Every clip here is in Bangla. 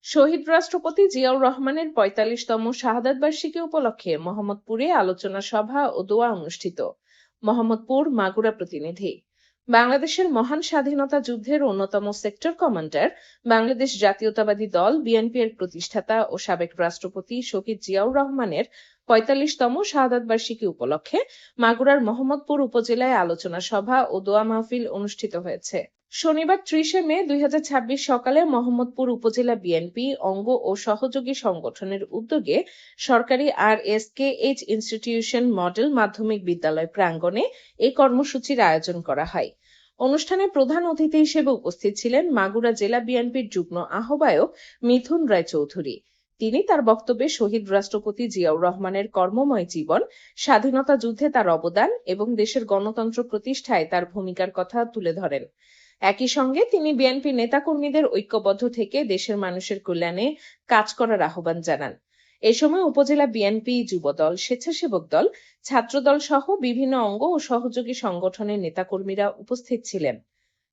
শহীদ রাষ্ট্রপতি জিয়াউর রহমানের ৪৫তম শাহাদাত বার্ষিকী উপলক্ষে মোহাম্মদপুরে আলোচনা সভা ও দোয়া অনুষ্ঠিত। মোহাম্মদপুর মাগুরা প্রতিনিধি। বাংলাদেশের মহান স্বাধীনতা যুদ্ধের অন্যতম সেক্টর কমান্ডার, বাংলাদেশ জাতীয়তাবাদী দল বিএনপি এর প্রতিষ্ঠাতা ও সাবেক রাষ্ট্রপতি শহীদ জিয়াউর রহমানের ৪৫তম শাহাদাত বার্ষিকী উপলক্ষে মাগুরার মোহাম্মদপুর উপজেলায় আলোচনা সভা ও দোয়া মাহফিল অনুষ্ঠিত হয়েছে। শনিবার ৩০শে মে ২০২৬ সকালে মোহাম্মদপুর উপজেলা বিএনপি অঙ্গ ও সহযোগী সংগঠনের উদ্যোগে সরকারি RSKH ইনস্টিটিউশন মডেল মাধ্যমিক বিদ্যালয় প্রাঙ্গণে এই কর্মসূচির আয়োজন করা হয়। অনুষ্ঠানে প্রধান অতিথি হিসেবে উপস্থিত ছিলেন মাগুরা জেলা বিএনপির যুগ্ম আহ্বায়ক মিথুন রায় চৌধুরী। তিনি তার বক্তব্যে শহীদ রাষ্ট্রপতি জিয়াউর রহমানের কর্মময় জীবন, স্বাধীনতা যুদ্ধে তার অবদান এবং দেশের গণতন্ত্র প্রতিষ্ঠায় তার ভূমিকার কথা তুলে ধরেন। একই সঙ্গে তিনি বিএনপি নেতাকর্মীদের ঐক্যবদ্ধ থেকে দেশের মানুষের কল্যাণে কাজ করার আহ্বান জানান। এ সময় উপজেলা বিএনপি, যুবদল, স্বেচ্ছাসেবক দল, ছাত্রদল সহ বিভিন্ন অঙ্গ ও সহযোগী সংগঠনের নেতাকর্মীরা উপস্থিত ছিলেন।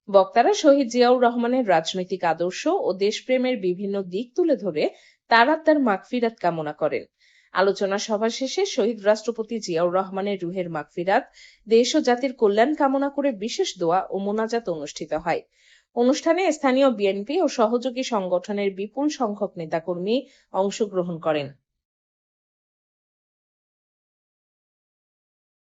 বক্তারা শহীদ জিয়াউর রহমানের রাজনৈতিক আদর্শ ও দেশপ্রেমের বিভিন্ন দিক তুলে ধরে তার আত্মার মাগফিরাত কামনা করেন। আলোচনা সভা শেষে শহীদ রাষ্ট্রপতি জিয়াউর রহমানের রুহের মাগফিরাত, দেশ ও জাতির কল্যাণ কামনা করে বিশেষ দোয়া ও মোনাজাত অনুষ্ঠিত হয়। অনুষ্ঠানে স্থানীয় বিএনপি ও সহযোগী সংগঠনের বিপুল সংখ্যক নেতাকর্মী অংশগ্রহণ করেন।